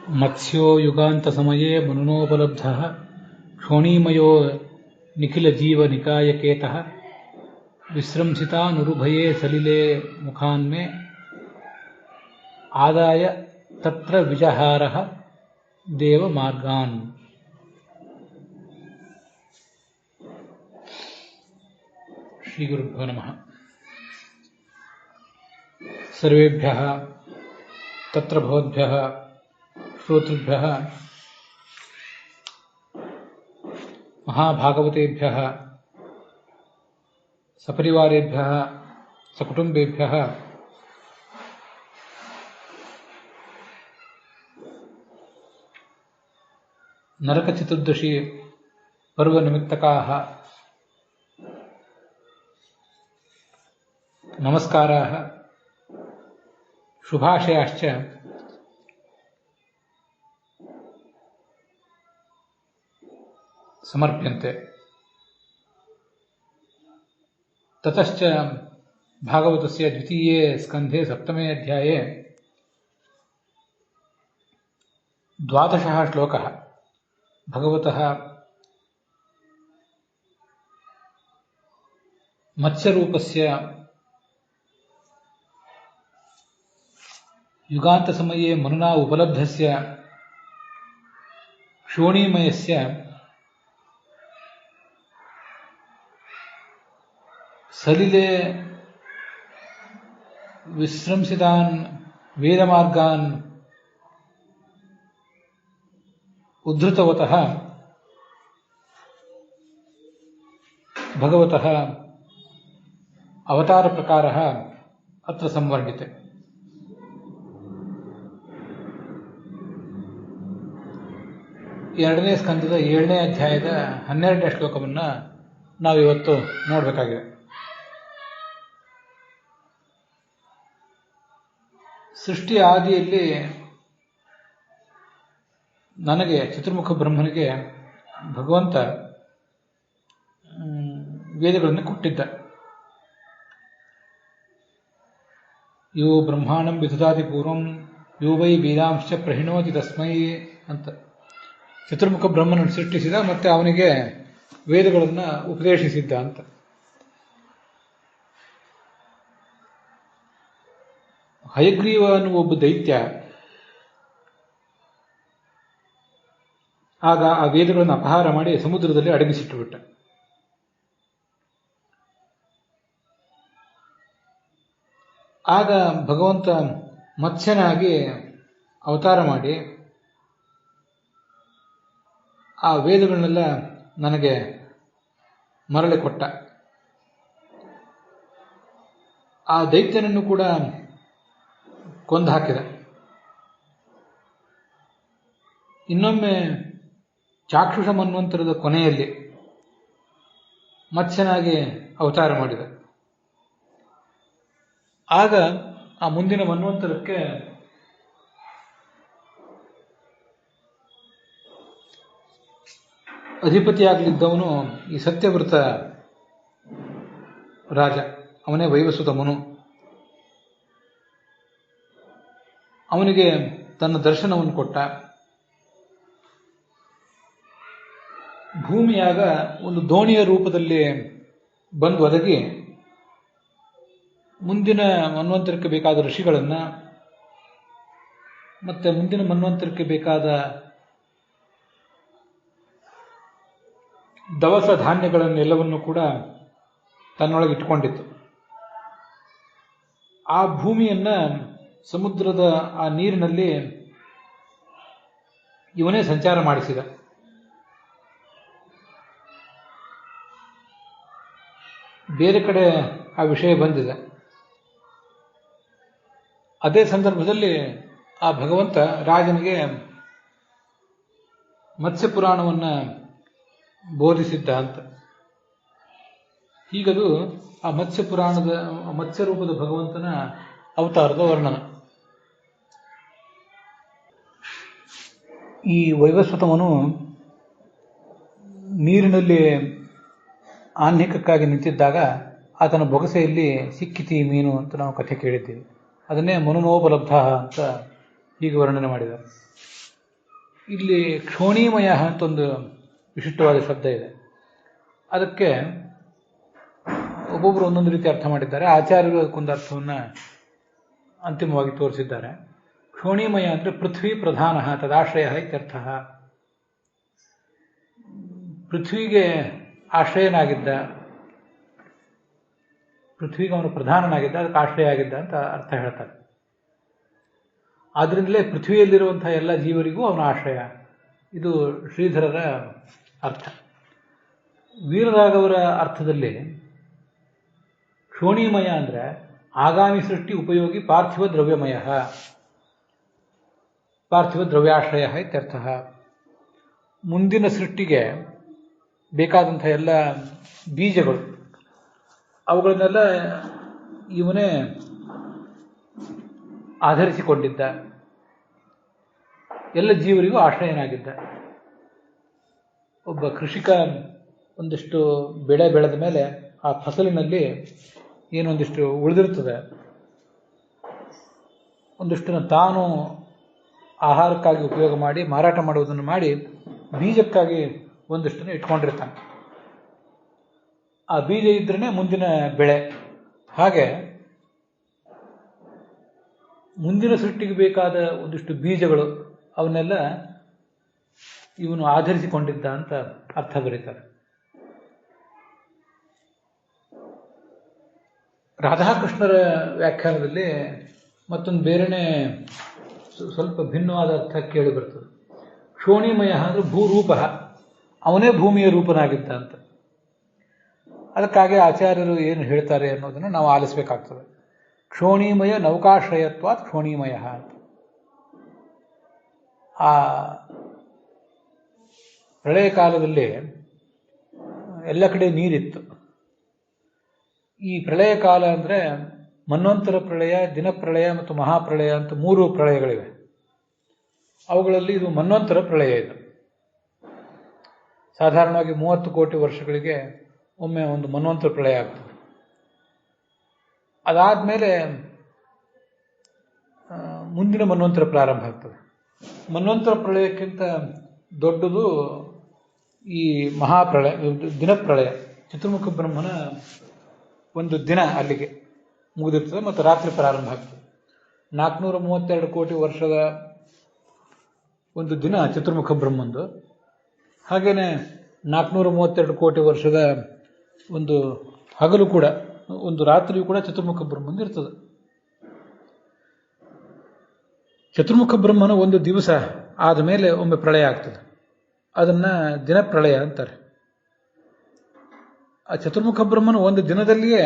ಮತ್ಸ್ಯೋ ಯುಗಾಂತಸಮಯೇ ಮನುನೋಪಲಬ್ಧಃ ಕ್ಷೋಣೀಮಯೋ ನಿಖಿಲಜೀವನಿಕಾಯಕೇತಃ ವಿಸ್ರಂಸಿತಾನುರುಭಯೇ ಸಲಿಲೆ ಮುಖಾನ್ಮೇ ಆದಾಯ ತತ್ರ ವಿಜಹಾರಃ ದೇವಮಾರ್ಗಾನ್. ಶ್ರೀಗುರುಭ್ಯೋ ನಮಃ. ಸರ್ವೇಭ್ಯಃ ತತ್ರ ಭವದ್ಭ್ಯಃ ಶ್ರೋತೃಭ್ಯಃ ಮಹಾಭಾಗವತೇಭ್ಯಃ ಸಪರಿವಾರೇಭ್ಯಃ ಸಕುಟುಂಬೇಭ್ಯಃ ನರಕಚತುರ್ದಶಿ ಪರ್ವನಿಮಿತ್ತಕಾಃ ನಮಸ್ಕಾರಾಃ ಶುಭಾಶಯಾಶ್ಚ ಸಮರ್ಪ್ಯಂತೆ. ತತಶ್ಚ ಭಾಗವತಸ್ಯ ದ್ವಿತೀಯೇ ಸ್ಕಂಧೆ ಸಪ್ತಮೇ ಅಧ್ಯಾಯೇ 12 ಶ್ಲೋಕಃ. ಭಗವತಃ ಮತ್ಸ್ಯರೂಪಸ್ಯ ಯುಗಾಂತಸಮಯೇ ಮನುನಾ ಉಪಲಬ್ಧಸ್ಯ ಕ್ಷೋಣೀಮಯಸ್ಯ ಸಲಿಲೆ ವಿಸ್ರಂಸಿತಾನ್ ವೇದಮಾರ್ಗಾನ್ ಉದ್ಧೃತವತಃ ಭಗವತಃ ಅವತಾರ ಪ್ರಕಾರಃ ಅತ್ರ ಸಂವರ್ಣಿತೆ. ಎರಡನೇ ಸ್ಕಂದದ 7ನೇ ಅಧ್ಯಾಯದ 12ನೇ ಶ್ಲೋಕವನ್ನು ನಾವಿವತ್ತು ನೋಡಬೇಕಾಗಿದೆ. ಸೃಷ್ಟಿ ಆದಿಯಲ್ಲಿ ನನಗೆ ಚತುರ್ಮುಖ ಬ್ರಹ್ಮನಿಗೆ ಭಗವಂತ ವೇದಗಳನ್ನು ಕೊಟ್ಟಿದ್ದ. ಯೋ ಬ್ರಹ್ಮಾಣಂ ವಿದಧಾತಿ ಪೂರ್ವಂ ಯೋ ವೈ ವೇದಾಂಶ ಪ್ರಹಿಣೋತಿ ತಸ್ಮೈ ಅಂತ ಚತುರ್ಮುಖ ಬ್ರಹ್ಮನನ್ನು ಸೃಷ್ಟಿಸಿದ, ಮತ್ತೆ ಅವನಿಗೆ ವೇದಗಳನ್ನು ಉಪದೇಶಿಸಿದ್ದ ಅಂತ. ಹಯಗ್ರೀವ ಅನ್ನುವ ಒಬ್ಬ ದೈತ್ಯ ಆಗ ಆ ವೇದಗಳನ್ನು ಅಪಹಾರ ಮಾಡಿ ಸಮುದ್ರದಲ್ಲಿ ಅಡಗಿಸಿಟ್ಟುಬಿಟ್ಟ. ಆಗ ಭಗವಂತ ಮತ್ಸ್ಯನಾಗಿ ಅವತಾರ ಮಾಡಿ ಆ ವೇದಗಳನ್ನೆಲ್ಲ ನನಗೆ ಮರಳಿ ಕೊಟ್ಟ. ಆ ದೈತ್ಯನನ್ನು ಕೂಡ ಕೊಂದು ಹಾಕಿದ. ಇನ್ನೊಮ್ಮೆ ಚಾಕ್ಷುಷ ಮನ್ವಂತರದ ಕೊನೆಯಲ್ಲಿ ಮತ್ಸ್ಯನಾಗಿ ಅವತಾರ ಮಾಡಿದ. ಆಗ ಆ ಮುಂದಿನ ಮನ್ವಂತರಕ್ಕೆ ಅಧಿಪತಿಯಾಗಲಿದ್ದವನು ಈ ಸತ್ಯವ್ರತ ರಾಜ, ಅವನೇ ವೈವಸ್ವತ ಮನು. ಅವನಿಗೆ ತನ್ನ ದರ್ಶನವನ್ನು ಕೊಟ್ಟ. ಭೂಮಿಯಾಗ ಒಂದು ದೋಣಿಯ ರೂಪದಲ್ಲಿ ಬಂದು ಒದಗಿ ಮುಂದಿನ ಮನ್ವಂತರಕ್ಕೆ ಬೇಕಾದ ಋಷಿಗಳನ್ನು ಮತ್ತೆ ಮುಂದಿನ ಮನ್ವಂತರಕ್ಕೆ ಬೇಕಾದ ದವಸ ಧಾನ್ಯಗಳನ್ನೆಲ್ಲವನ್ನು ಕೂಡ ತನ್ನೊಳಗೆ ಇಟ್ಟುಕೊಂಡಿತ್ತು. ಆ ಭೂಮಿಯನ್ನ ಸಮುದ್ರದ ಆ ನೀರಿನಲ್ಲಿ ಇವನೇ ಸಂಚಾರ ಮಾಡಿಸಿದ. ಬೇರೆ ಕಡೆ ಆ ವಿಷಯ ಬಂದಿದೆ. ಅದೇ ಸಂದರ್ಭದಲ್ಲಿ ಆ ಭಗವಂತ ರಾಜನಿಗೆ ಮತ್ಸ್ಯ ಪುರಾಣವನ್ನು ಬೋಧಿಸಿದ್ದ ಅಂತ. ಹೀಗದು ಆ ಮತ್ಸ್ಯ ಪುರಾಣದ ಮತ್ಸ್ಯ ರೂಪದ ಭಗವಂತನ ಅವತಾರದ ವರ್ಣನ. ಈ ವೈವಸ್ವತಮನು ನೀರಿನಲ್ಲಿ ಆಹ್ನಿಕಕ್ಕಾಗಿ ನಿಂತಿದ್ದಾಗ ಆತನ ಬೊಗಸೆಯಲ್ಲಿ ಸಿಕ್ಕಿತಿ ಮೀನು ಅಂತ ನಾವು ಕಥೆ ಕೇಳಿದ್ದೀವಿ. ಅದನ್ನೇ ಮನುನೋಪಲಬ್ಧ ಅಂತ ಹೀಗೆ ವರ್ಣನೆ ಮಾಡಿದ್ದಾರೆ. ಇಲ್ಲಿ ಕ್ಷೋಣಿಮಯ ಅಂತ ಒಂದು ವಿಶಿಷ್ಟವಾದ ಶಬ್ದ ಇದೆ. ಅದಕ್ಕೆ ಒಬ್ಬೊಬ್ಬರು ಒಂದೊಂದು ರೀತಿ ಅರ್ಥ ಮಾಡಿದ್ದಾರೆ. ಆಚಾರ್ಯರು ಅದಕ್ಕೊಂದು ಅರ್ಥವನ್ನು ಅಂತಿಮವಾಗಿ ತೋರಿಸಿದ್ದಾರೆ. ಕ್ಷೋಣಿಮಯ ಅಂದರೆ ಪೃಥ್ವಿ ಪ್ರಧಾನ ತದಾಶ್ರಯ ಇತ್ಯರ್ಥ. ಪೃಥ್ವಿಗೆ ಆಶ್ರಯನಾಗಿದ್ದ, ಪೃಥ್ವಿಗೆ ಅವನು ಪ್ರಧಾನನಾಗಿದ್ದ, ಅದಕ್ಕೆ ಆಶ್ರಯ ಆಗಿದ್ದ ಅಂತ ಅರ್ಥ ಹೇಳ್ತಾರೆ. ಆದ್ದರಿಂದಲೇ ಪೃಥ್ವಿಯಲ್ಲಿರುವಂತಹ ಎಲ್ಲ ಜೀವರಿಗೂ ಅವನ ಆಶ್ರಯ. ಇದು ಶ್ರೀಧರರ ಅರ್ಥ. ವೀರರಾಘವರ ಅರ್ಥದಲ್ಲಿ ಕ್ಷೋಣಿಮಯ ಅಂದರೆ ಆಗಾಮಿ ಸೃಷ್ಟಿ ಉಪಯೋಗಿ ಪಾರ್ಥಿವ ದ್ರವ್ಯಮಯ, ಪಾರ್ಥಿವ ದ್ರವ್ಯಾಶ್ರಯ ಇತ್ಯರ್ಥ. ಮುಂದಿನ ಸೃಷ್ಟಿಗೆ ಬೇಕಾದಂಥ ಎಲ್ಲ ಬೀಜಗಳು ಅವುಗಳನ್ನೆಲ್ಲ ಇವನೇ ಆಧರಿಸಿಕೊಂಡಿದ್ದ, ಎಲ್ಲ ಜೀವರಿಗೂ ಆಶ್ರಯನಾಗಿದ್ದ. ಒಬ್ಬ ಕೃಷಿಕ ಒಂದಿಷ್ಟು ಬೆಳೆ ಬೆಳೆದ ಮೇಲೆ ಆ ಫಸಲಿನಲ್ಲಿ ಏನೊಂದಿಷ್ಟು ಉಳಿದಿರ್ತದೆ, ಒಂದಿಷ್ಟನ್ನು ತಾನು ಆಹಾರಕ್ಕಾಗಿ ಉಪಯೋಗ ಮಾಡಿ ಮಾರಾಟ ಮಾಡುವುದನ್ನು ಮಾಡಿ ಬೀಜಕ್ಕಾಗಿ ಒಂದಿಷ್ಟನ್ನು ಇಟ್ಕೊಂಡಿರ್ತಾನೆ. ಆ ಬೀಜ ಇದ್ರೇ ಮುಂದಿನ ಬೆಳೆ. ಹಾಗೆ ಮುಂದಿನ ಸೃಷ್ಟಿಗೆ ಬೇಕಾದ ಒಂದಿಷ್ಟು ಬೀಜಗಳು ಅವನ್ನೆಲ್ಲ ಇವನು ಆಧರಿಸಿಕೊಂಡಿದ್ದ ಅಂತ ಅರ್ಥ ಬರೀತಾರೆ. ರಾಧಾಕೃಷ್ಣರ ವ್ಯಾಖ್ಯಾನದಲ್ಲಿ ಮತ್ತೊಂದು ಬೇರೆನೇ ಸ್ವಲ್ಪ ಭಿನ್ನವಾದ ಅರ್ಥ ಕೇಳಿ ಬರ್ತದೆ. ಕ್ಷೋಣಿಮಯ ಅಂದರೆ ಭೂರೂಪ, ಅವನೇ ಭೂಮಿಯ ರೂಪನಾಗಿದ್ದ ಅಂತ. ಅದಕ್ಕಾಗಿ ಆಚಾರ್ಯರು ಏನು ಹೇಳ್ತಾರೆ ಅನ್ನೋದನ್ನು ನಾವು ಆಲಿಸಬೇಕಾಗ್ತದೆ. ಕ್ಷೋಣಿಮಯ ನೌಕಾಶ್ರಯತ್ವಾತ್ ಕ್ಷೋಣಿಮಯ ಅಂತ. ಆ ಪ್ರಳಯ ಕಾಲದಲ್ಲಿ ಎಲ್ಲ ಕಡೆ ನೀರಿತ್ತು. ಈ ಪ್ರಳಯ ಕಾಲ ಅಂದರೆ ಮನ್ವಂತರ ಪ್ರಳಯ, ದಿನಪ್ರಳಯ ಮತ್ತು ಮಹಾಪ್ರಳಯ ಅಂತ 3 ಪ್ರಳಯಗಳಿವೆ. ಅವುಗಳಲ್ಲಿ ಇದು ಮನ್ವಂತರ ಪ್ರಳಯ. ಇದು ಸಾಧಾರಣವಾಗಿ 30 ಕೋಟಿ ವರ್ಷಗಳಿಗೆ ಒಮ್ಮೆ ಒಂದು ಮನ್ವಂತರ ಪ್ರಳಯ ಆಗ್ತದೆ. ಅದಾದಮೇಲೆ ಮುಂದಿನ ಮನ್ವಂತರ ಪ್ರಾರಂಭ ಆಗ್ತದೆ. ಮನ್ವಂತರ ಪ್ರಳಯಕ್ಕಿಂತ ದೊಡ್ಡದು ಈ ಮಹಾಪ್ರಳಯ, ದಿನಪ್ರಳಯ. ಚತುರ್ಮುಖ ಬ್ರಹ್ಮನ ಒಂದು ದಿನ ಅಲ್ಲಿಗೆ ಮುಗಿದಿರ್ತದೆ ಮತ್ತು ರಾತ್ರಿ ಪ್ರಾರಂಭ ಆಗ್ತದೆ. 432 ಕೋಟಿ ವರ್ಷದ ಒಂದು ದಿನ ಚತುರ್ಮುಖ ಬ್ರಹ್ಮಂದು. ಹಾಗೇನೆ 432 ಕೋಟಿ ವರ್ಷದ ಒಂದು ಹಗಲು ಕೂಡ, ಒಂದು ರಾತ್ರಿಯೂ ಕೂಡ ಚತುರ್ಮುಖ ಬ್ರಹ್ಮಂದು ಇರ್ತದೆ. ಚತುರ್ಮುಖ ಬ್ರಹ್ಮನ ಒಂದು ದಿವಸ ಆದ ಮೇಲೆ ಒಮ್ಮೆ ಪ್ರಳಯ ಆಗ್ತದೆ. ಅದನ್ನ ದಿನಪ್ರಳಯ ಅಂತಾರೆ. ಆ ಚತುರ್ಮುಖ ಬ್ರಹ್ಮನ ಒಂದು ದಿನದಲ್ಲಿಯೇ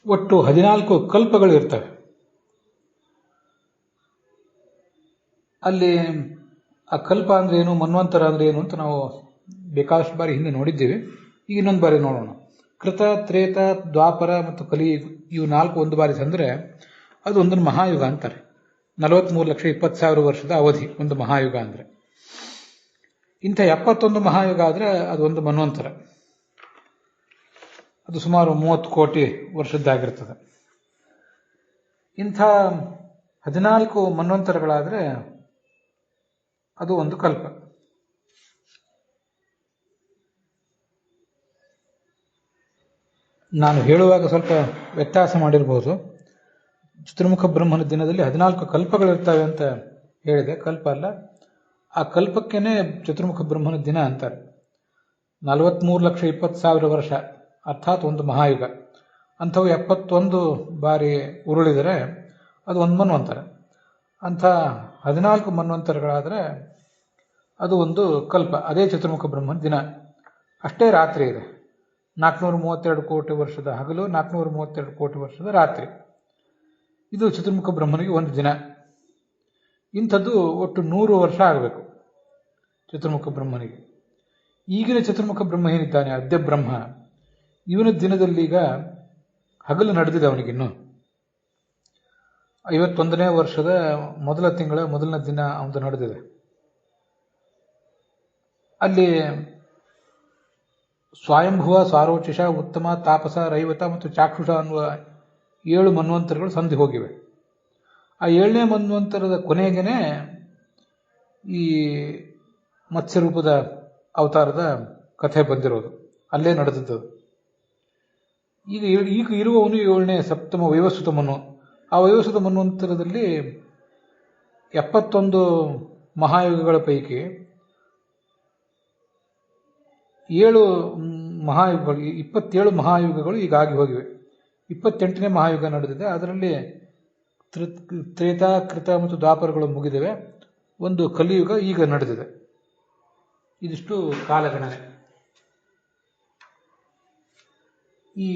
ಒಟ್ಟು 14 ಕಲ್ಪಗಳು ಇರ್ತವೆ. ಅಲ್ಲಿ ಆ ಕಲ್ಪ ಅಂದ್ರೆ ಏನು, ಮನ್ವಂತರ ಅಂದ್ರೆ ಏನು ಅಂತ ನಾವು ಬೇಕಾದಷ್ಟು ಬಾರಿ ಹಿಂದೆ ನೋಡಿದ್ದೀವಿ. ಈಗ ಇನ್ನೊಂದು ಬಾರಿ ನೋಡೋಣ. ಕೃತ, ತ್ರೇತ, ದ್ವಾಪರ ಮತ್ತು ಕಲಿ, ಇವು 4 ಒಂದು ಬಾರಿ ತಂದರೆ ಅದು ಒಂದೊಂದು ಮಹಾಯುಗ ಅಂತಾರೆ. 43,20,000 ವರ್ಷದ ಅವಧಿ ಒಂದು ಮಹಾಯುಗ ಅಂದರೆ. ಇಂಥ 71 ಮಹಾಯುಗ ಆದರೆ ಅದು ಒಂದು ಮನ್ವಂತರ. ಅದು ಸುಮಾರು 30 ಕೋಟಿ ವರ್ಷದ್ದಾಗಿರ್ತದೆ. ಇಂಥ 14 ಮನ್ವಂತರಗಳಾದರೆ ಅದು ಒಂದು ಕಲ್ಪ. ನಾನು ಹೇಳುವಾಗ ಸ್ವಲ್ಪ ವ್ಯತ್ಯಾಸ ಮಾಡಿರಬಹುದು. ಚತುರ್ಮುಖ ಬ್ರಹ್ಮನ ದಿನದಲ್ಲಿ 14 ಕಲ್ಪಗಳಿರ್ತವೆ ಅಂತ ಹೇಳಿದೆ. ಕಲ್ಪ ಅಲ್ಲ, ಆ ಕಲ್ಪಕ್ಕೇನೆ ಚತುರ್ಮುಖ ಬ್ರಹ್ಮನ ದಿನ ಅಂತಾರೆ. 43,20,000 ವರ್ಷ ಅರ್ಥಾತ್ ಒಂದು ಮಹಾಯುಗ. ಅಂಥವು 71 ಬಾರಿ ಉರುಳಿದರೆ ಅದು ಒಂದು ಮನ್ವಂತರ. ಅಂಥ 14 ಮನ್ವಂತರಗಳಾದರೆ ಅದು ಒಂದು ಕಲ್ಪ. ಅದೇ ಚತುರ್ಮುಖ ಬ್ರಹ್ಮನ ದಿನ. ಅಷ್ಟೇ ರಾತ್ರಿ ಇದೆ. 432 ಕೋಟಿ ವರ್ಷದ ಹಗಲು, 432 ಕೋಟಿ ವರ್ಷದ ರಾತ್ರಿ. ಇದು ಚತುರ್ಮುಖ ಬ್ರಹ್ಮನಿಗೆ ಒಂದು ದಿನ. ಇಂಥದ್ದು ಒಟ್ಟು 100 ವರ್ಷ ಆಗಬೇಕು ಚತುರ್ಮುಖ ಬ್ರಹ್ಮನಿಗೆ. ಈಗಿನ ಚತುರ್ಮುಖ ಬ್ರಹ್ಮ ಏನಿದ್ದಾನೆ, ಅದ್ಯ ಬ್ರಹ್ಮ, ಇವನ ದಿನದಲ್ಲೀಗ ಹಗಲು ನಡೆದಿದೆ ಅವನಿಗಿನ್ನು. 51ನೇ ವರ್ಷದ ಮೊದಲ ತಿಂಗಳ ಮೊದಲನೇ ದಿನ ಅವನು ನಡೆದಿದೆ. ಅಲ್ಲಿ ಸ್ವಯಂಭುವ, ಸಾರೋಚಿಷ, ಉತ್ತಮ, ತಾಪಸ, ರೈವತ ಮತ್ತು ಚಾಕ್ಷುಷ ಅನ್ನುವ 7 ಮನ್ವಂತರಗಳು ಸಂಧಿ ಹೋಗಿವೆ. ಆ 7ನೇ ಮನ್ವಂತರದ ಕೊನೆಗೇನೆ ಈ ಮತ್ಸ್ಯರೂಪದ ಅವತಾರದ ಕಥೆ ಬಂದಿರೋದು, ಅಲ್ಲೇ ನಡೆದದ್ದು. ಈಗ ಇರುವವನು 7ನೇ ಸಪ್ತಮ ವೈವಸ್ವತ ಮನು. ಆ ವೈವಸ್ವತ ಮನ್ವಂತರದಲ್ಲಿ 71 ಮಹಾಯುಗಗಳ ಪೈಕಿ 7 ಮಹಾಯುಗಗಳು, 27 ಮಹಾಯುಗಗಳು ಈಗಾಗಿ ಹೋಗಿವೆ. 28ನೇ ಮಹಾಯುಗ ನಡೆದಿದೆ. ಅದರಲ್ಲಿ ತ್ರೇತಾ, ಕೃತ ಮತ್ತು ದ್ವಾಪರಗಳು ಮುಗಿದಿವೆ. ಒಂದು ಕಲಿಯುಗ ಈಗ ನಡೆದಿದೆ. ಇದಿಷ್ಟು ಕಾಲಗಣನೆ. ಈ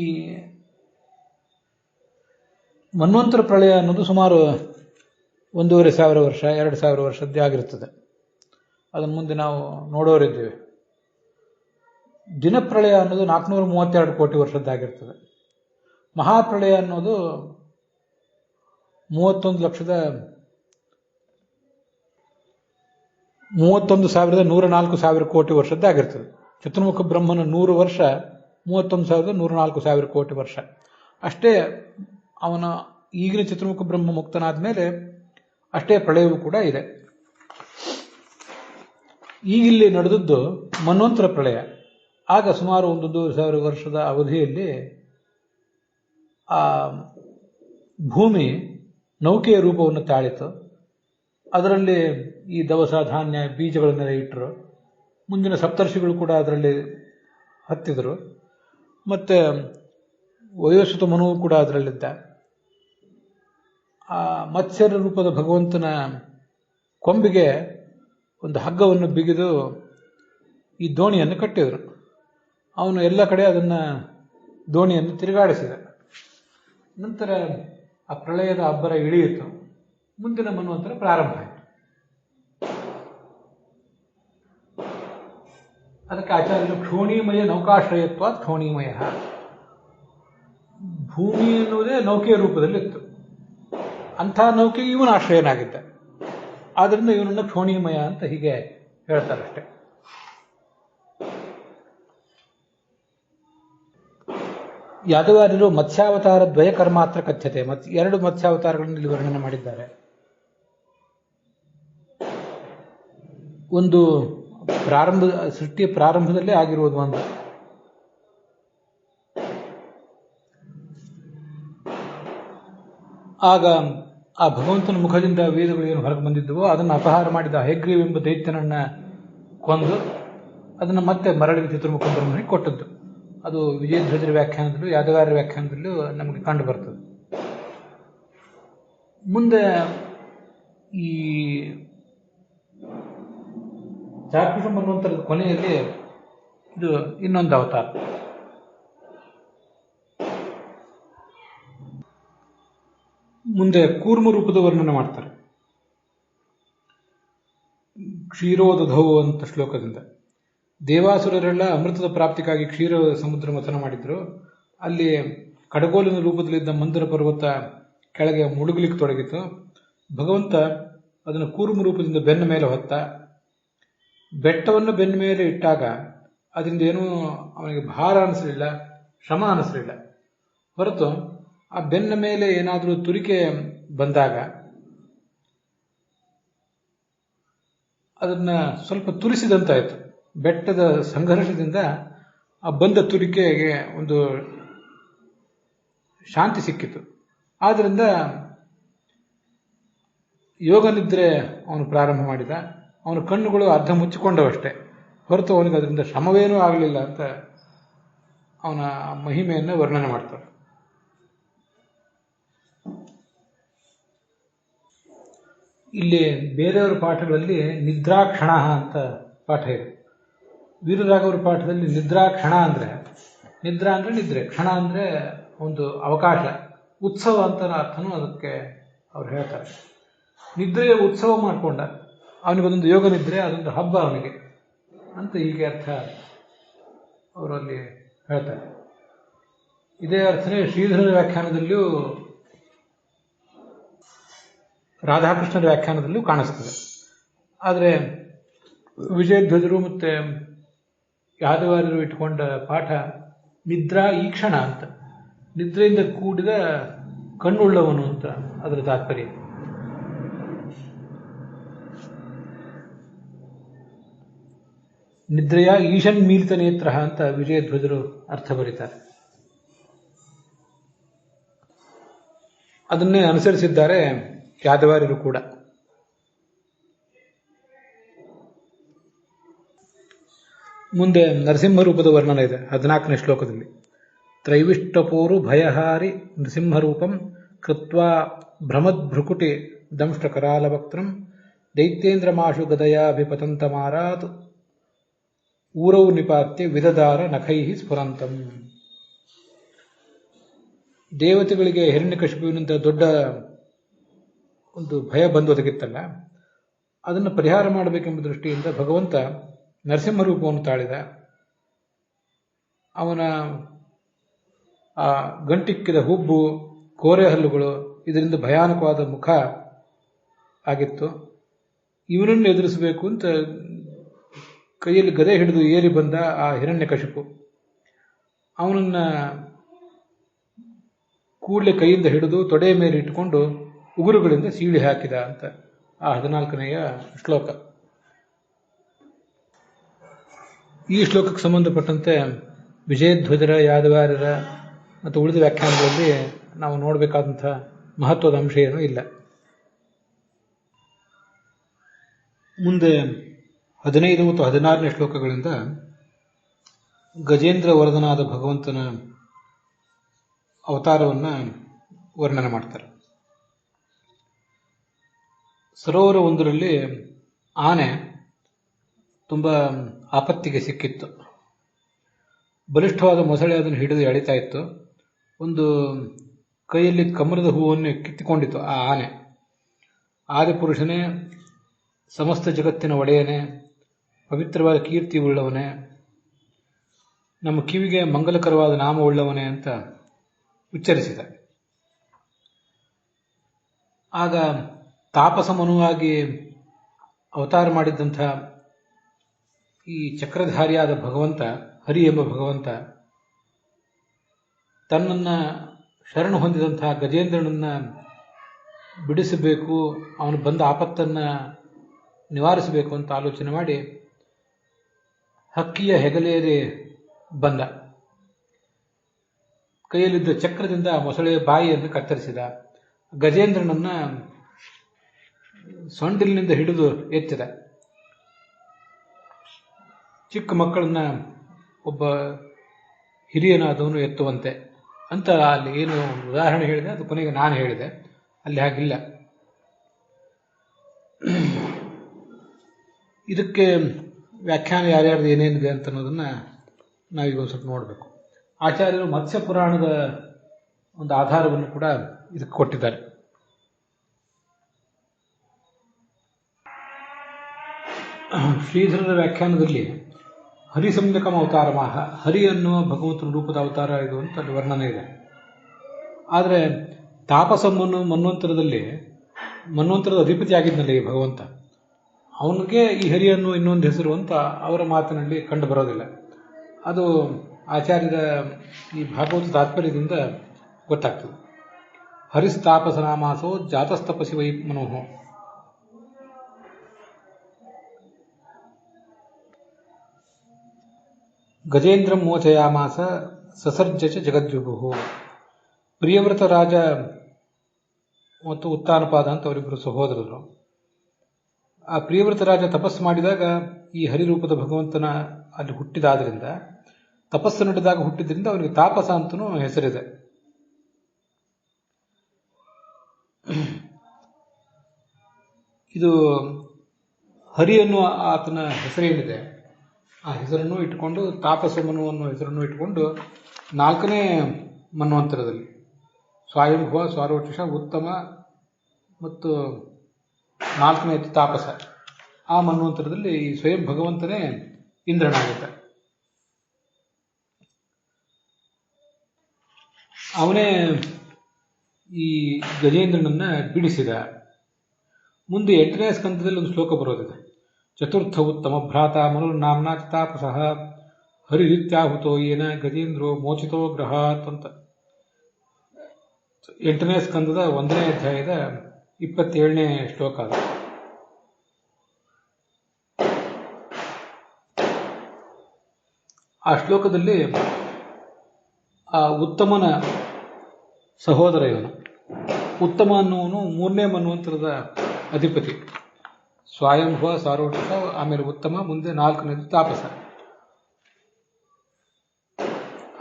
ಮನ್ವಂತರ ಪ್ರಳಯ ಅನ್ನೋದು ಸುಮಾರು 1,500 ವರ್ಷ 2,000 ವರ್ಷದ್ದೇ ಆಗಿರುತ್ತದೆ. ಅದನ್ನು ಮುಂದೆ ನಾವು ನೋಡೋರಿದ್ದೇವೆ. ದಿನಪ್ರಳಯ ಅನ್ನೋದು 432 ಕೋಟಿ ವರ್ಷದ್ದಾಗಿರ್ತದೆ. ಮಹಾಪ್ರಳಯ ಅನ್ನೋದು 31,104,000 ಕೋಟಿ ವರ್ಷದ್ದಾಗಿರ್ತದೆ. ಚತುರ್ಮುಖ ಬ್ರಹ್ಮನ 100 ವರ್ಷ 31,104,000 ಕೋಟಿ ವರ್ಷ ಅಷ್ಟೇ. ಅವನ ಈಗಿನ ಚತುರ್ಮುಖ ಬ್ರಹ್ಮ ಮುಕ್ತನಾದ ಮೇಲೆ ಅಷ್ಟೇ ಪ್ರಳಯವೂ ಕೂಡ ಇದೆ. ಈಗಿಲ್ಲಿ ನಡೆದದ್ದು ಮನ್ವಂತರ ಪ್ರಳಯ. ಆಗ ಸುಮಾರು 1,500 ವರ್ಷದ ಅವಧಿಯಲ್ಲಿ ಆ ಭೂಮಿ ನೌಕೆಯ ರೂಪವನ್ನು ತಾಳಿತು. ಅದರಲ್ಲಿ ಈ ದವಸ ಧಾನ್ಯ ಬೀಜಗಳನ್ನೆಲ್ಲ ಇಟ್ಟರು. ಮುಂದಿನ ಸಪ್ತರ್ಷಿಗಳು ಕೂಡ ಅದರಲ್ಲಿ ಹತ್ತಿದರು. ಮತ್ತು ವೈವಸ್ವತ ಮನುವು ಕೂಡ ಅದರಲ್ಲಿದ್ದ. ಆ ಮತ್ಸ್ಯರ ರೂಪದ ಭಗವಂತನ ಕೊಂಬಿಗೆ ಒಂದು ಹಗ್ಗವನ್ನು ಬಿಗಿದು ಈ ದೋಣಿಯನ್ನು ಕಟ್ಟಿದರು. ಅವನು ಎಲ್ಲ ಕಡೆ ಅದನ್ನು ದೋಣಿಯನ್ನು ತಿರುಗಾಡಿಸಿದ. ನಂತರ ಆ ಪ್ರಳಯದ ಅಬ್ಬರ ಇಳಿಯಿತು. ಮುಂದಿನ ಮನ್ವಂತರ ಪ್ರಾರಂಭ ಆಯಿತು. ಅದಕ್ಕೆ ಆಚಾರ್ಯರು ಕ್ಷೋಣಿಮಯ ನೌಕಾಶ್ರಯತ್ವ ಕ್ಷೋಣಿಮಯ. ಭೂಮಿ ಎನ್ನುವುದೇ ನೌಕೆಯ ರೂಪದಲ್ಲಿತ್ತು. ಅಂಥ ನೌಕೆಗೆ ಇವನು ಆಶ್ರಯನಾಗಿದ್ದ. ಆದ್ದರಿಂದ ಇವನನ್ನು ಕ್ಷೋಣಿಮಯ ಅಂತ ಹೀಗೆ ಹೇಳ್ತಾರಷ್ಟೆ. ಯಾದವಾರ್ಯರು ಮತ್ಸ್ಯಾವತಾರ ದ್ವಯ ಕರ್ಮಾತ್ರ ಕಥ್ಯತೆ. 2 ಮತ್ಸ್ಯಾವತಾರಗಳನ್ನು ಇಲ್ಲಿ ವರ್ಣನೆ ಮಾಡಿದ್ದಾರೆ. ಒಂದು ಸೃಷ್ಟಿಯ ಪ್ರಾರಂಭದಲ್ಲೇ ಆಗಿರುವುದು ಒಂದು. ಆಗ ಆ ಭಗವಂತನ ಮುಖದಿಂದ ವೇದಗಳು ಏನು ಹೊರಗೆ ಬಂದಿದ್ದವೋ ಅದನ್ನು ಅಪಹಾರ ಮಾಡಿದ ಹಯಗ್ರೀವೆಂಬ ದೈತ್ಯನನ್ನ ಕೊಂದು ಅದನ್ನು ಮತ್ತೆ ಮರಳಿಗೆ ಚತುರ್ಮುಖ ಬ್ರಹ್ಮನಿಗೆ ಕೊಟ್ಟದ್ದು. ಅದು ವಿಜಯಧ್ವಜರ ವ್ಯಾಖ್ಯಾನದಲ್ಲೂ ಯಾದವಾರ್ಯರ ವ್ಯಾಖ್ಯಾನದಲ್ಲೂ ನಮಗೆ ಕಂಡು ಬರ್ತದೆ. ಮುಂದೆ ಈ ಚಾಕ್ಷುಷ ಮನ್ವಂತರದ ಕೊನೆಯಲ್ಲಿ ಇದು ಇನ್ನೊಂದು ಅವತಾರ. ಮುಂದೆ ಕೂರ್ಮ ರೂಪದ ವರ್ಣನೆ ಮಾಡ್ತಾರೆ. ಕ್ಷೀರೋದಧವು ಅಂತ ಶ್ಲೋಕದಿಂದ. ದೇವಾಸುರರೆಲ್ಲ ಅಮೃತದ ಪ್ರಾಪ್ತಿಗಾಗಿ ಕ್ಷೀರ ಸಮುದ್ರ ಮಥನ ಮಾಡಿದ್ರು. ಅಲ್ಲಿ ಕಡಗೋಲಿನ ರೂಪದಲ್ಲಿದ್ದ ಮಂದರ ಪರ್ವತ ಕೆಳಗೆ ಮುಳುಗಲಿಕ್ಕೆ ತೊಡಗಿತು. ಭಗವಂತ ಅದನ್ನು ಕೂರ್ಮ ರೂಪದಿಂದ ಬೆನ್ನ ಮೇಲೆ ಹೊತ್ತ. ಬೆಟ್ಟವನ್ನು ಬೆನ್ನ ಮೇಲೆ ಇಟ್ಟಾಗ ಅದರಿಂದ ಏನೂ ಅವನಿಗೆ ಭಾರ ಅನಿಸಲಿಲ್ಲ, ಶ್ರಮ ಅನಿಸಲಿಲ್ಲ. ಹೊರತು ಆ ಬೆನ್ನ ಮೇಲೆ ಏನಾದರೂ ತುರಿಕೆ ಬಂದಾಗ ಅದನ್ನ ಸ್ವಲ್ಪ ತುರಿಸಿದಂತಾಯಿತು. ಬೆಟ್ಟದ ಸಂಘರ್ಷದಿಂದ ಆ ಬಂದ ತುರಿಕೆಗೆ ಒಂದು ಶಾಂತಿ ಸಿಕ್ಕಿತು. ಆದ್ದರಿಂದ ಯೋಗ ನಿದ್ರೆ ಅವನು ಪ್ರಾರಂಭ ಮಾಡಿದ. ಅವನ ಕಣ್ಣುಗಳು ಅರ್ಧ ಮುಚ್ಚಿಕೊಂಡವಷ್ಟೇ, ಹೊರತು ಅವನಿಗೆ ಅದರಿಂದ ಶ್ರಮವೇನೂ ಆಗಲಿಲ್ಲ ಅಂತ ಅವನ ಮಹಿಮೆಯನ್ನು ವರ್ಣನೆ ಮಾಡ್ತಾರೆ. ಇಲ್ಲಿ ಬೇರೆಯವರ ಪಾಠಗಳಲ್ಲಿ ನಿದ್ರಾಕ್ಷಣ ಅಂತ ಪಾಠ ಇದೆ. ವೀರರಾಘವರ ಪಾಠದಲ್ಲಿ ನಿದ್ರಾಕ್ಷಣ ಅಂದರೆ, ನಿದ್ರಾ ಅಂದರೆ ನಿದ್ರೆ, ಕ್ಷಣ ಅಂದರೆ ಒಂದು ಅವಕಾಶ, ಉತ್ಸವ ಅಂತ ಅರ್ಥನೂ ಅದಕ್ಕೆ ಅವ್ರು ಹೇಳ್ತಾರೆ. ನಿದ್ರೆಯ ಉತ್ಸವ ಮಾಡಿಕೊಂಡ ಅವನಿಗೊಂದೊಂದು ಯೋಗ ನಿದ್ರೆ, ಅದೊಂದು ಹಬ್ಬ ಅವನಿಗೆ ಅಂತ ಹೀಗೆ ಅರ್ಥ ಅವರಲ್ಲಿ ಹೇಳ್ತಾರೆ. ಇದೇ ಅರ್ಥನೇ ಶ್ರೀಧರನ ವ್ಯಾಖ್ಯಾನದಲ್ಲಿಯೂ ರಾಧಾಕೃಷ್ಣರ ವ್ಯಾಖ್ಯಾನದಲ್ಲೂ ಕಾಣಿಸ್ತದೆ. ಆದರೆ ವಿಜಯಧ್ವಜರು ಮತ್ತು ಯಾದವಾರ್ಯರು ಇಟ್ಕೊಂಡ ಪಾಠ ನಿದ್ರಾ ಈಕ್ಷಣ ಅಂತ, ನಿದ್ರೆಯಿಂದ ಕೂಡಿದ ಕಣ್ಣುಳ್ಳವನು ಅಂತ ಅದರ ತಾತ್ಪರ್ಯ. ನಿದ್ರೆಯ ಈಶನ್ ಮೀಲಿತ ನೇತ್ರ ಅಂತ ವಿಜಯಧ್ವಜರು ಅರ್ಥ ಬರೀತಾರೆ. ಅದನ್ನೇ ಅನುಸರಿಸಿದ್ದಾರೆ ಯಾದವಾರ್ಯರು ಕೂಡ. ಮುಂದೆ ನರಸಿಂಹ ರೂಪದ ವರ್ಣನೆ ಇದೆ 14ನೇ ಶ್ಲೋಕದಲ್ಲಿ. ತ್ರೈವಿಷ್ಟಪೋರು ಭಯಹಾರಿ ನೃಸಿಂಹರೂಪಂ ಕೃತ್ವಾ ಭ್ರಮದ್ಭ್ರುಕುಟಿ ದಂಷ್ಟಕರಾಲವಕ್ತ್ರಂ ದೈತ್ಯೇಂದ್ರಮಾಶು ಗದಯಾಭಿಪತಂತಮಾರಾತ್ ಊರೌ ನಿಪಾತ್ಯ ವಿದದಾರ ನಖೈಃ ಸ್ಫುರಂತಂ. ದೇವತೆಗಳಿಗೆ ಹಿರಣ್ಯಕಶಿಪುವಿನಿಂದ ದೊಡ್ಡ ಒಂದು ಭಯ ಬಂದು ಒದಗಿತ್ತಲ್ಲ, ಅದನ್ನು ಪರಿಹಾರ ಮಾಡಬೇಕೆಂಬ ದೃಷ್ಟಿಯಿಂದ ಭಗವಂತ ನರಸಿಂಹ ರೂಪವನ್ನು ತಾಳಿದ. ಅವನ ಆ ಗಂಟಿಕ್ಕಿದ ಹುಬ್ಬು, ಕೋರೆ ಹಲ್ಲುಗಳು ಇದರಿಂದ ಭಯಾನಕವಾದ ಮುಖ ಆಗಿತ್ತು. ಇವನನ್ನು ಎದುರಿಸಬೇಕು ಅಂತ ಕೈಯಲ್ಲಿ ಗದೆ ಹಿಡಿದು ಏರಿ ಬಂದ ಆ ಹಿರಣ್ಯಕಶಿಪು ಅವನನ್ನ ಕೂಡಲೇ ಕೈಯಿಂದ ಹಿಡಿದು ತೊಡೆಯ ಮೇಲೆ ಇಟ್ಟುಕೊಂಡು ಉಗುರುಗಳಿಂದ ಸೀಳಿ ಹಾಕಿದ ಅಂತ ಆ 14ನೆಯ ಶ್ಲೋಕ. ಈ ಶ್ಲೋಕಕ್ಕೆ ಸಂಬಂಧಪಟ್ಟಂತೆ ವಿಜಯಧ್ವಜರ, ಯಾದವಾರ್ಯರ ಮತ್ತು ಉಳಿದ ವ್ಯಾಖ್ಯಾನಗಳಲ್ಲಿ ನಾವು ನೋಡಬೇಕಾದಂಥ ಮಹತ್ವದ ಅಂಶ ಏನೂ ಇಲ್ಲ. ಮುಂದೆ 15 ಮತ್ತು 16ನೇ ಶ್ಲೋಕಗಳಿಂದ ಗಜೇಂದ್ರ ವರದನಾದ ಭಗವಂತನ ಅವತಾರವನ್ನು ವರ್ಣನೆ ಮಾಡ್ತಾರೆ. ಸರೋವರ ಒಂದರಲ್ಲಿ ಆನೆ ತುಂಬ ಆಪತ್ತಿಗೆ ಸಿಕ್ಕಿತ್ತು. ಬಲಿಷ್ಠವಾದ ಮೊಸಳೆ ಅದನ್ನು ಹಿಡಿದು ಎಳಿತಾ ಇತ್ತು. ಒಂದು ಕೈಯಲ್ಲಿ ಕಮಲದ ಹೂವನ್ನು ಕಿತ್ತಿಕೊಂಡಿತ್ತು ಆ ಆನೆ. ಆದಿಪುರುಷನೇ, ಸಮಸ್ತ ಜಗತ್ತಿನ ಒಡೆಯನೇ, ಪವಿತ್ರವಾದ ಕೀರ್ತಿ ಉಳ್ಳವನೇ, ನಮ್ಮ ಕಿವಿಗೆ ಮಂಗಲಕರವಾದ ನಾಮ ಉಳ್ಳವನೇ ಅಂತ ಉಚ್ಚರಿಸಿದ. ಆಗ ತಾಪಸ ಮನುವಾಗಿ ಅವತಾರ ಮಾಡಿದ್ದಂಥ ಈ ಚಕ್ರಧಾರಿಯಾದ ಭಗವಂತ, ಹರಿ ಎಂಬ ಭಗವಂತ, ತನ್ನನ್ನು ಶರಣು ಹೊಂದಿದಂತಹ ಗಜೇಂದ್ರನನ್ನ ಬಿಡಿಸಬೇಕು, ಅವನು ಬಂದ ಆಪತ್ತನ್ನು ನಿವಾರಿಸಬೇಕು ಅಂತ ಆಲೋಚನೆ ಮಾಡಿ ಹಕ್ಕಿಯ ಹೆಗಲೇರಿ ಬಂದ. ಕೈಯಲ್ಲಿದ್ದ ಚಕ್ರದಿಂದ ಮೊಸಳೆಯ ಬಾಯಿಯನ್ನು ಕತ್ತರಿಸಿದ. ಗಜೇಂದ್ರನನ್ನ ಸೊಂಡಿಲಿನಿಂದ ಹಿಡಿದು ಎತ್ತಿದ. ಚಿಕ್ಕ ಮಕ್ಕಳನ್ನ ಒಬ್ಬ ಹಿರಿಯನಾದವನು ಎತ್ತುವಂತೆ ಅಂತ ಅಲ್ಲಿ ಏನು ಉದಾಹರಣೆ ಹೇಳಿದೆ ಅದು ಕೊನೆಗೆ ನಾನು ಹೇಳಿದೆ. ಅಲ್ಲಿ ಹಾಗಿಲ್ಲ. ಇದಕ್ಕೆ ವ್ಯಾಖ್ಯಾನ ಯಾರ್ಯಾರ್ದು ಏನೇನಿದೆ ಅಂತ ಅನ್ನೋದನ್ನ ನಾವೀಗ ಒಂದು ಸ್ವಲ್ಪ ನೋಡಬೇಕು. ಆಚಾರ್ಯರು ಮತ್ಸ್ಯ ಪುರಾಣದ ಒಂದು ಆಧಾರವನ್ನು ಕೂಡ ಇದಕ್ಕೆ ಕೊಟ್ಟಿದ್ದಾರೆ. ಶ್ರೀಧರರ ವ್ಯಾಖ್ಯಾನದಲ್ಲಿ ಹರಿಸಂಜ್ಞಕಂ ಅವತಾರ ಮಾಹ, ಹರಿ ಅನ್ನುವ ಭಗವಂತನ ರೂಪದ ಅವತಾರ ಇದು ಅಂತ ಅಲ್ಲಿ ವರ್ಣನೆ ಇದೆ. ಆದರೆ ತಾಪಸ ಮನ್ವಂತರದಲ್ಲಿ ಮನ್ವಂತರದ ಅಧಿಪತಿ ಆಗಿದ್ನಲ್ಲ ಈ ಭಗವಂತ, ಅವನಿಗೆ ಈ ಹರಿ ಅನ್ನುವ ಇನ್ನೊಂದು ಹೆಸರು ಅಂತ ಅವರ ಮಾತಿನಲ್ಲಿ ಕಂಡು ಬರೋದಿಲ್ಲ. ಅದು ಆಚಾರ್ಯರ ಈ ಭಾಗವತ ತಾತ್ಪರ್ಯದಿಂದ ಗೊತ್ತಾಗ್ತದೆ. ಹರಿಸ್ತಾಪಸನಾಮಾಸೋ ಜಾತಸ್ತಪಸಿ ವೈ ಮನೋಹೋ. ಗಜೇಂದ್ರ ಮೋಚಯಾಮಾಸ ಸಸರ್ಜ ಜಗದ್ವಿಭು. ಪ್ರಿಯವ್ರತ ರಾಜ ಮತ್ತು ಉತ್ತಾನಪಾದ ಅಂತ ಅವರಿಬ್ಬರು ಸಹೋದರರು. ಆ ಪ್ರಿಯವ್ರತ ರಾಜ ತಪಸ್ಸು ಮಾಡಿದಾಗ ಈ ಹರಿರೂಪದ ಭಗವಂತನ ಅಲ್ಲಿ ಹುಟ್ಟಿದಾದ್ರಿಂದ, ತಪಸ್ಸು ನಡೆದಾಗ ಹುಟ್ಟಿದ್ರಿಂದ ಅವನಿಗೆ ತಾಪಸ ಅಂತನೂ ಹೆಸರಿದೆ. ಇದು ಹರಿ ಅನ್ನುವ ಆತನ ಹೆಸರೇನಿದೆ ಆ ಹೆಸರನ್ನು ಇಟ್ಟುಕೊಂಡು, ತಾಪಸ ಮನು ಅನ್ನುವ ಹೆಸರನ್ನು ಇಟ್ಟುಕೊಂಡು 4ನೇ ಮನ್ವಂತರದಲ್ಲಿ ಸ್ವಾಯಂಭುವ, ಸ್ವಾರೋಚಿಷ, ಉತ್ತಮ ಮತ್ತು 4ನೇ ತಾಪಸ, ಆ ಮನ್ವಂತರದಲ್ಲಿ ಈ ಸ್ವಯಂ ಭಗವಂತನೇ ಇಂದ್ರನಾಗಿದ್ದ. ಅವನೇ ಈ ಗಜೇಂದ್ರನನ್ನ ಬಿಡಿಸಿದ. ಮುಂದೆ 8ನೇ ಸ್ಕಂದದಲ್ಲಿ ಒಂದು ಶ್ಲೋಕ ಬರೋದಿದೆ. ಚತುರ್ಥ ಉತ್ತಮ ಭ್ರಾತ ಮನುರ್ನಾಮ್ನಾ ತಾಪಸಃ ಹರಿರಿತ್ಯಾಹುತೋ ಯೇನ ಗಜೇಂದ್ರೋ ಮೋಚಿತೋ ಗ್ರಹಾತ್ ಅಂತ. 8ನೇ ಸ್ಕಂದದ 1ನೇ ಅಧ್ಯಾಯದ 27ನೇ ಶ್ಲೋಕ ಅದು. ಆ ಶ್ಲೋಕದಲ್ಲಿ ಆ ಉತ್ತಮನ ಸಹೋದರ ಇವನು. ಉತ್ತಮ ಅನ್ನುವನು ಮೂರನೇ ಮನ್ವಂತರದ ಅಧಿಪತಿ. ಸ್ವಯಂಭವ, ಸಾರೋಟ, ಆಮೇಲೆ ಉತ್ತಮ, ಮುಂದೆ ನಾಲ್ಕನೇದು ತಾಪಸ.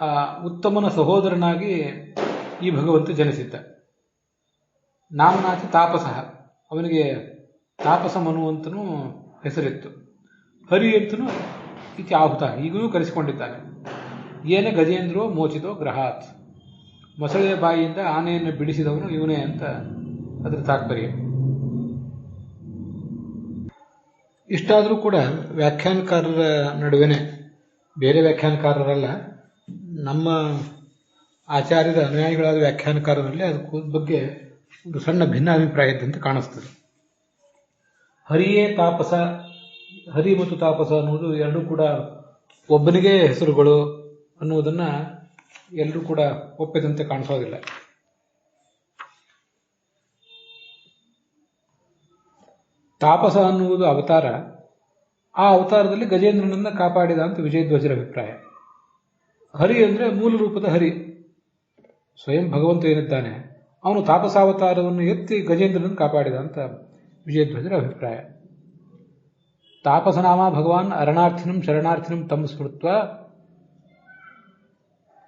ಆ ಉತ್ತಮನ ಸಹೋದರನಾಗಿ ಈ ಭಗವಂತ ಜನಿಸಿದ್ದ. ನಾಮನಾಥ ತಾಪಸ, ಅವನಿಗೆ ತಾಪಸ ಮನುವಂತನೂ ಹೆಸರಿತ್ತು. ಹರಿ ಅಂತನೂ ಇತಿ ಆಹುತ, ಈಗಲೂ ಕರೆಸಿಕೊಂಡಿದ್ದಾನೆ. ಏನೇ ಗಜೇಂದ್ರೋ ಮೋಚಿತೋ ಗ್ರಹಾತ್, ಮೊಸಳೆಯ ಬಾಯಿಯಿಂದ ಆನೆಯನ್ನು ಬಿಡಿಸಿದವನು ಇವನೇ ಅಂತ ಅದರ ತಾತ್ಪರ್ಯ. ಇಷ್ಟಾದರೂ ಕೂಡ ವ್ಯಾಖ್ಯಾನಕಾರರ ನಡುವೆನೆ, ಬೇರೆ ವ್ಯಾಖ್ಯಾನಕಾರರಲ್ಲ, ನಮ್ಮ ಆಚಾರ್ಯರ ಅನುಯಾಯಿಗಳಾದ ವ್ಯಾಖ್ಯಾನಕಾರರಲ್ಲಿ ಅದರ ಬಗ್ಗೆ ಒಂದು ಸಣ್ಣ ಭಿನ್ನಾಭಿಪ್ರಾಯ ಇದ್ದಂತೆ ಕಾಣಿಸ್ತದೆ. ಹರಿಯೇ ತಾಪಸ, ಹರಿ ಮತ್ತು ತಾಪಸ ಅನ್ನುವುದು ಎರಡೂ ಕೂಡ ಒಬ್ಬನಿಗೆ ಹೆಸರುಗಳು ಅನ್ನುವುದನ್ನು ಎಲ್ಲರೂ ಕೂಡ ಒಪ್ಪಿದಂತೆ ಕಾಣಿಸೋದಿಲ್ಲ. ತಾಪಸ ಅನ್ನುವುದು ಅವತಾರ. ಆ ಅವತಾರದಲ್ಲಿ ಗಜೇಂದ್ರನನ್ನ ಕಾಪಾಡಿದ ಅಂತ ವಿಜಯಧ್ವಜರ ಅಭಿಪ್ರಾಯ. ಹರಿ ಅಂದರೆ ಮೂಲ ರೂಪದ ಹರಿ, ಸ್ವಯಂ ಭಗವಂತ ಏನಿದ್ದಾನೆ ಅವನು ತಾಪಸಾವತಾರವನ್ನು ಎತ್ತಿ ಗಜೇಂದ್ರನನ್ನು ಕಾಪಾಡಿದ ಅಂತ ವಿಜಯಧ್ವಜರ ಅಭಿಪ್ರಾಯ. ತಾಪಸನಾಮ ಭಗವಾನ್ ಅರಣಾರ್ಥಿನಂ ಶರಣಾರ್ಥಿನಂ ತಮ್ಮ ಸ್ಮೃತ್ವ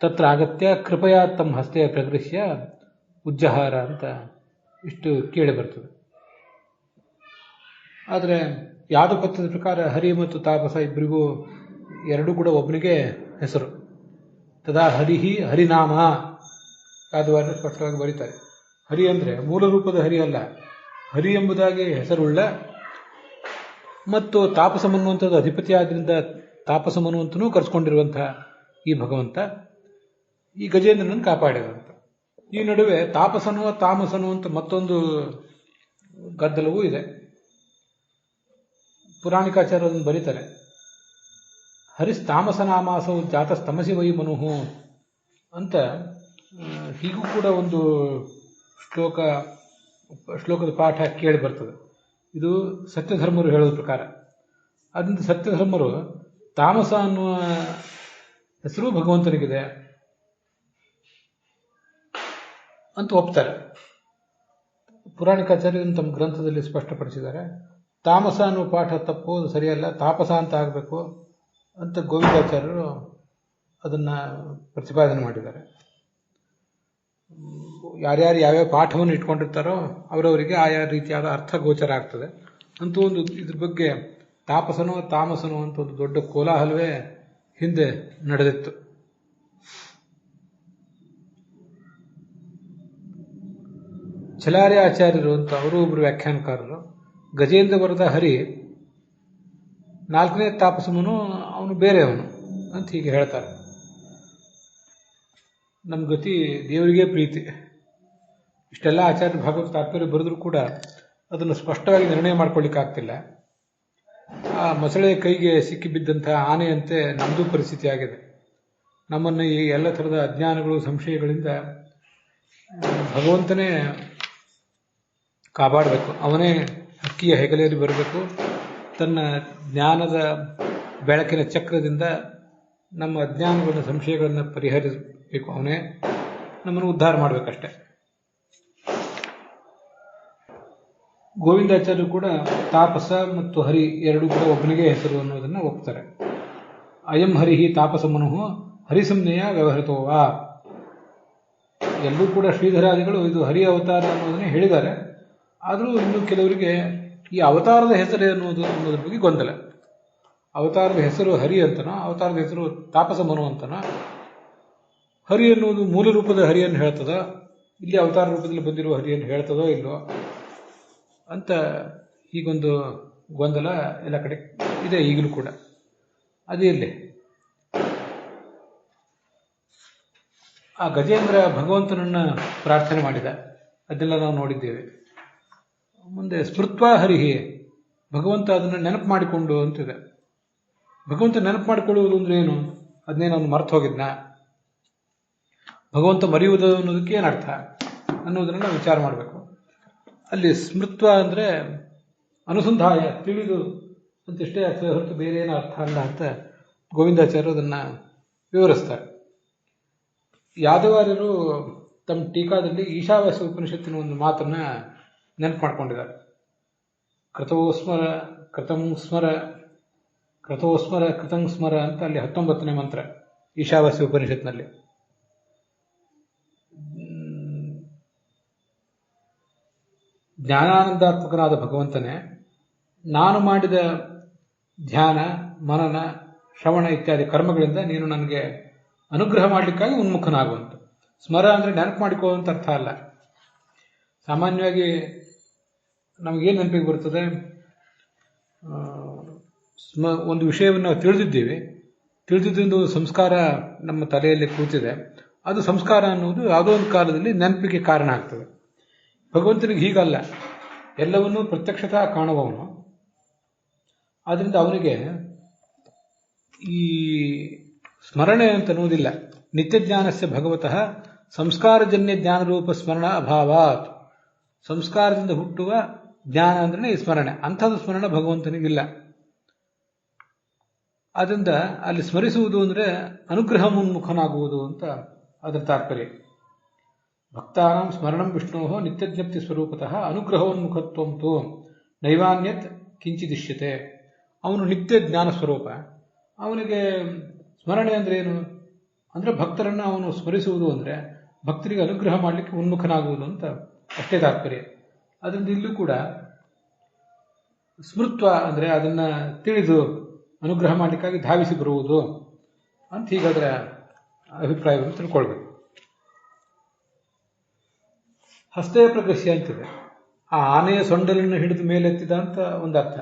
ತತ್ರ ಅಗತ್ಯ ಕೃಪಯಾ ತಮ್ಮ ಹಸ್ತೆ ಪ್ರಗೃಹ್ಯ ಉಜ್ಜಹಾರ ಅಂತ ಇಷ್ಟು ಕೇಳಿ ಬರ್ತದೆ. ಆದರೆ ಯಾದಪತ್ಯದ ಪ್ರಕಾರ ಹರಿ ಮತ್ತು ತಾಪಸ ಇಬ್ಬರಿಗೂ ಎರಡೂ ಕೂಡ ಒಬ್ಬನಿಗೆ ಹೆಸರು. ತದಾ ಹರಿಹಿ ಹರಿನಾಮ ಯಾದವಾರರು ಸ್ಪಷ್ಟವಾಗಿ ಬರೀತಾರೆ. ಹರಿ ಅಂದರೆ ಮೂಲ ರೂಪದ ಹರಿ ಅಲ್ಲ, ಹರಿ ಎಂಬುದಾಗಿ ಹೆಸರುಳ್ಳ ಮತ್ತು ತಾಪಸ ಮನ್ವಂತದ ಅಧಿಪತಿಯಾದ್ರಿಂದ ತಾಪಸ ಮನ್ವಂತನೂ ಕರೆಸ್ಕೊಂಡಿರುವಂತಹ ಈ ಭಗವಂತ ಈ ಗಜೇಂದ್ರನನ್ನು ಕಾಪಾಡಿದಂತ. ಈ ನಡುವೆ ತಾಪಸನು ತಾಮಸನು ಅಂತ ಮತ್ತೊಂದು ಗದ್ದಲವೂ ಇದೆ. ಪುರಾಣಿಕಾಚಾರ್ಯರನ್ನು ಬರೀತಾರೆ. ಹರಿಸ್ತಾಮಸನಾಮಾಸವು ಜಾತಸ್ತಮಸಿ ವೈ ಮನುಹು ಅಂತ ಹೀಗೂ ಕೂಡ ಒಂದು ಶ್ಲೋಕದ ಪಾಠ ಕೇಳಿ ಬರ್ತದೆ. ಇದು ಸತ್ಯಧರ್ಮರು ಹೇಳೋದ ಪ್ರಕಾರ. ಅದರಿಂದ ಸತ್ಯಧರ್ಮರು ತಾಮಸ ಅನ್ನುವ ಹೆಸರು ಭಗವಂತನಿಗಿದೆ ಅಂತ ಒಪ್ತಾರೆ. ಪುರಾಣಿಕಾಚಾರ್ಯರು ತಮ್ಮ ಗ್ರಂಥದಲ್ಲಿ ಸ್ಪಷ್ಟಪಡಿಸಿದ್ದಾರೆ. ತಾಮಸ ಅನ್ನುವ ಪಾಠ ತಪ್ಪು, ಸರಿಯಲ್ಲ, ತಾಪಸ ಅಂತ ಆಗಬೇಕು ಅಂತ ಗೋವಿಂದಾಚಾರ್ಯರು ಅದನ್ನು ಪ್ರತಿಪಾದನೆ ಮಾಡಿದ್ದಾರೆ. ಯಾರ್ಯಾರು ಯಾವ್ಯಾವ ಪಾಠವನ್ನು ಇಟ್ಕೊಂಡಿರ್ತಾರೋ ಅವರವರಿಗೆ ಆಯಾ ರೀತಿಯಾದ ಅರ್ಥ ಗೋಚರ ಆಗ್ತದೆ. ಅಂತೂ ಒಂದು ಇದ್ರ ಬಗ್ಗೆ ತಾಪಸನೋ ತಾಮಸನೋ ಅಂತ ಒಂದು ದೊಡ್ಡ ಕೋಲಾಹಲವೇ ಹಿಂದೆ ನಡೆದಿತ್ತು. ಛಲಾರ್ಯ ಆಚಾರ್ಯರು ಅಂತ ಅವರು ಒಬ್ಬರು ವ್ಯಾಖ್ಯಾನಕಾರರು, ಗಜೇಂದ್ರ ಬರದ ಹರಿ ನಾಲ್ಕನೇ ತಾಪಸಮನು ಅವನು ಬೇರೆಯವನು ಅಂತ ಹೀಗೆ ಹೇಳ್ತಾರೆ. ನಮ್ಮ ಗತಿ ದೇವರಿಗೆ ಪ್ರೀತಿ. ಇಷ್ಟೆಲ್ಲ ಆಚಾರ್ಯ ಭಾಗವತ ತಾತ್ಪರ್ಯ ಬರೆದರೂ ಕೂಡ ಅದನ್ನು ಸ್ಪಷ್ಟವಾಗಿ ನಿರ್ಣಯ ಮಾಡ್ಕೊಳ್ಳಿಕ್ಕಾಗ್ತಿಲ್ಲ. ಆ ಮೊಸಳೆಯ ಕೈಗೆ ಸಿಕ್ಕಿಬಿದ್ದಂತಹ ಆನೆಯಂತೆ ನಮ್ಮದು ಪರಿಸ್ಥಿತಿ ಆಗಿದೆ. ನಮ್ಮನ್ನು ಈ ಎಲ್ಲ ಥರದ ಅಜ್ಞಾನಗಳು ಸಂಶಯಗಳಿಂದ ಭಗವಂತನೇ ಕಾಪಾಡಬೇಕು. ಅವನೇ ಹಕ್ಕಿಯ ಹೆಗಲೆಯಲ್ಲಿ ಬರಬೇಕು. ತನ್ನ ಜ್ಞಾನದ ಬೆಳಕಿನ ಚಕ್ರದಿಂದ ನಮ್ಮ ಅಜ್ಞಾನಗಳ ಸಂಶಯಗಳನ್ನು ಪರಿಹರಿಸಬೇಕು. ಅವನೇ ನಮ್ಮನ್ನು ಉದ್ಧಾರ ಮಾಡಬೇಕಷ್ಟೆ. ಗೋವಿಂದಾಚಾರ್ಯರು ಕೂಡ ತಾಪಸ ಮತ್ತು ಹರಿ ಎರಡೂ ಕೂಡ ಒಬ್ಬನಿಗೆ ಹೆಸರು ಅನ್ನೋದನ್ನು ಒಪ್ತಾರೆ. ಅಯಂ ಹರಿಹಿ ತಾಪಸ ಮನುಃ ಹರಿಸಂಜ್ಞೆಯ ವ್ಯವಹೃತೋವಾ. ಎಲ್ಲರೂ ಕೂಡ ಶ್ರೀಧರಾದಿಗಳು ಇದು ಹರಿ ಅವತಾರ ಅನ್ನೋದನ್ನೇ ಹೇಳಿದ್ದಾರೆ. ಆದರೂ ಇನ್ನು ಕೆಲವರಿಗೆ ಈ ಅವತಾರದ ಹೆಸರು ಅನ್ನೋದ್ರ ಬಗ್ಗೆ ಗೊಂದಲ. ಅವತಾರದ ಹೆಸರು ಹರಿ ಅಂತನೋ, ಅವತಾರದ ಹೆಸರು ತಾಪಸ ಮನು ಅಂತನೋ, ಹರಿ ಅನ್ನುವುದು ಮೂಲ ರೂಪದ ಹರಿಯನ್ನು ಹೇಳ್ತದೋ, ಇಲ್ಲಿ ಅವತಾರ ರೂಪದಲ್ಲಿ ಬಂದಿರುವ ಹರಿಯನ್ನು ಹೇಳ್ತದೋ ಇಲ್ಲೋ ಅಂತ ಹೀಗೊಂದು ಗೊಂದಲ ಎಲ್ಲ ಕಡೆ ಇದೆ ಈಗಲೂ ಕೂಡ. ಅದೇ ಇಲ್ಲಿ ಆ ಗಜೇಂದ್ರ ಭಗವಂತನನ್ನ ಪ್ರಾರ್ಥನೆ ಮಾಡಿದ, ಅದೆಲ್ಲ ನಾವು ನೋಡಿದ್ದೇವೆ. ಮುಂದೆ ಸ್ಮೃತ್ವ ಹರಿಹಿ, ಭಗವಂತ ಅದನ್ನು ನೆನಪು ಮಾಡಿಕೊಂಡು ಅಂತಿದೆ. ಭಗವಂತ ನೆನಪು ಮಾಡಿಕೊಳ್ಳುವುದು ಅಂದ್ರೆ ಏನು? ಅದನ್ನೇನು ಅವನು ಮರ್ತು ಹೋಗಿದ್ನ? ಭಗವಂತ ಮರೆಯುವುದು ಅನ್ನೋದಕ್ಕೆ ಏನರ್ಥ ಅನ್ನೋದನ್ನ ನಾವು ವಿಚಾರ ಮಾಡಬೇಕು. ಅಲ್ಲಿ ಸ್ಮೃತ್ವ ಅಂದರೆ ಅನುಸಂಧಾಯ, ತಿಳಿದು ಅಂತಿಷ್ಟೇ ಅರ್ಥ ಹೊರತು ಬೇರೆ ಏನೋ ಅರ್ಥ ಅಲ್ಲ ಅಂತ ಗೋವಿಂದಾಚಾರ್ಯರು ಅದನ್ನು ವಿವರಿಸ್ತಾರೆ. ಯಾದವಾರ್ಯರು ತಮ್ಮ ಟೀಕಾದಲ್ಲಿ ಈಶಾವಾಸ್ಯ ಉಪನಿಷತ್ತಿನ ಒಂದು ಮಾತನ್ನ ನೆನಪು ಮಾಡ್ಕೊಂಡಿದ್ದಾರೆ. ಕೃತೋಸ್ಮರ ಕೃತಂ ಸ್ಮರ ಅಂತ ಅಲ್ಲಿ 19ನೇ ಮಂತ್ರ ಈಶಾವಾಸ್ಯ ಉಪನಿಷತ್ನಲ್ಲಿ. ಜ್ಞಾನಾನಂದಾತ್ಮಕನಾದ ಭಗವಂತನೇ, ನಾನು ಮಾಡಿದ ಧ್ಯಾನ, ಮನನ, ಶ್ರವಣ ಇತ್ಯಾದಿ ಕರ್ಮಗಳಿಂದ ನೀನು ನನಗೆ ಅನುಗ್ರಹ ಮಾಡಲಿಕ್ಕಾಗಿ ಉನ್ಮುಖನಾಗುವಂತ. ಸ್ಮರ ಅಂದರೆ ನೆನಪು ಮಾಡಿಕೊಳ್ಳುವಂತ ಅರ್ಥ ಅಲ್ಲ. ಸಾಮಾನ್ಯವಾಗಿ ನಮಗೇನು ನೆನಪಿಗೆ ಬರ್ತದೆ, ಒಂದು ವಿಷಯವನ್ನು ನಾವು ತಿಳಿದಿದ್ದರಿಂದ ಒಂದು ಸಂಸ್ಕಾರ ನಮ್ಮ ತಲೆಯಲ್ಲಿ ಕೂತಿದೆ. ಅದು ಸಂಸ್ಕಾರ ಅನ್ನುವುದು ಯಾವುದೋ ಒಂದು ಕಾಲದಲ್ಲಿ ನೆನಪಿಗೆ ಕಾರಣ ಆಗ್ತದೆ. ಭಗವಂತನಿಗೆ ಹೀಗಲ್ಲ, ಎಲ್ಲವನ್ನೂ ಪ್ರತ್ಯಕ್ಷತಃ ಕಾಣುವವನು. ಆದ್ದರಿಂದ ಅವನಿಗೆ ಈ ಸ್ಮರಣೆ ಅಂತ ಅನ್ನುವುದಿಲ್ಲ. ನಿತ್ಯಜ್ಞಾನಸ್ಯ ಭಗವತಃ ಸಂಸ್ಕಾರಜನ್ಯ ಜ್ಞಾನರೂಪ ಸ್ಮರಣ ಅಭಾವಾತ್. ಸಂಸ್ಕಾರದಿಂದ ಹುಟ್ಟುವ ಜ್ಞಾನ ಅಂದ್ರೆ ಈ ಸ್ಮರಣೆ. ಅಂಥದ್ದು ಸ್ಮರಣ ಭಗವಂತನಿಗಿಲ್ಲ. ಆದ್ದರಿಂದ ಅಲ್ಲಿ ಸ್ಮರಿಸುವುದು ಅಂದರೆ ಅನುಗ್ರಹ ಮುನ್ಮುಖನಾಗುವುದು ಅಂತ ಅದರ ತಾತ್ಪರ್ಯ. ಭಕ್ತಾನಾಂ ಸ್ಮರಣಂ ವಿಷ್ಣೋ ನಿತ್ಯಜ್ಞಪ್ತಿ ಸ್ವರೂಪತಃ ಅನುಗ್ರಹೋನ್ಮುಖತ್ವಂತು ನೈವಾನ್ಯತ್ ಕಿಂಚಿದಿಶ್ಯತೆ. ಅವನು ನಿತ್ಯ ಜ್ಞಾನ ಸ್ವರೂಪ. ಅವನಿಗೆ ಸ್ಮರಣೆ ಅಂದ್ರೆ ಏನು ಅಂದ್ರೆ ಭಕ್ತರನ್ನು ಅವನು ಸ್ಮರಿಸುವುದು ಅಂದರೆ ಭಕ್ತರಿಗೆ ಅನುಗ್ರಹ ಮಾಡಲಿಕ್ಕೆ ಉನ್ಮುಖನಾಗುವುದು ಅಂತ ಅಷ್ಟೇ ತಾತ್ಪರ್ಯ. ಅದರಿಂದ ಇಲ್ಲೂ ಕೂಡ ಸ್ಮೃತ್ವ ಅಂದರೆ ಅದನ್ನ ತಿಳಿದು ಅನುಗ್ರಹ ಮಾಡಲಿಕ್ಕಾಗಿ ಧಾವಿಸಿ ಬರುವುದು ಅಂತ ಹೀಗಾದ್ರೆ ಅಭಿಪ್ರಾಯವನ್ನು ತಿಳ್ಕೊಳ್ಬೇಕು. ಹಸ್ತೇ ಪ್ರಗಸ್ಯ ಅಂತಿದೆ. ಆ ಆನೆಯ ಸೊಂಡಲನ್ನು ಹಿಡಿದು ಮೇಲೆತ್ತಿದ ಅಂತ ಒಂದು ಅರ್ಥ.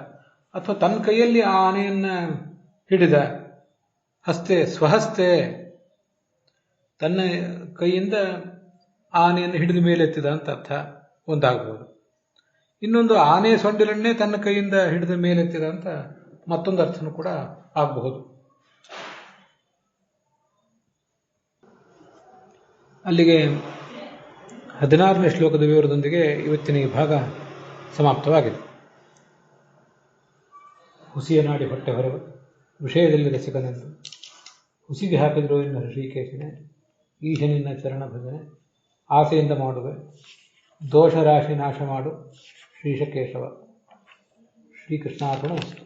ಅಥವಾ ತನ್ನ ಕೈಯಲ್ಲಿ ಆ ಆನೆಯನ್ನ ಹಿಡಿದ, ಹಸ್ತೆ ಸ್ವಹಸ್ತೆ, ತನ್ನ ಕೈಯಿಂದ ಆನೆಯನ್ನು ಹಿಡಿದು ಮೇಲೆತ್ತಿದ ಅಂತ ಅರ್ಥ ಒಂದಾಗಬಹುದು. ಇನ್ನೊಂದು ಆನೆಯ ಸೊಂಡಿಲನ್ನೇ ತನ್ನ ಕೈಯಿಂದ ಹಿಡಿದು ಮೇಲೆತ್ತಿದ ಅಂತ ಮತ್ತೊಂದು ಅರ್ಥನೂ ಕೂಡ ಆಗಬಹುದು. ಅಲ್ಲಿಗೆ 16ನೇ ಶ್ಲೋಕದ ವಿವರದೊಂದಿಗೆ ಇವತ್ತಿನ ಈ ಭಾಗ ಸಮಾಪ್ತವಾಗಿದೆ. ಹುಸಿಯ ನಾಡಿ ಹೊಟ್ಟೆ ಹೊರವ ವಿಷಯದಲ್ಲಿ ರಸಿಕನೆಂದು ಹುಸಿಗೆ ಹಾಕಿದ್ರು ಇನ್ನು ಋಷಿಕೇಶನೆ, ಈಶನಿನ್ನ ಚರಣ ಭಜನೆ ಆಸೆಯಿಂದ ಮಾಡುವೆ, ದೋಷ ರಾಶಿ ನಾಶ ಮಾಡು ಶ್ರೀಶಕೇಶವ. ಶ್ರೀಕೃಷ್ಣಾರ್ಪಣಮಸ್ತು.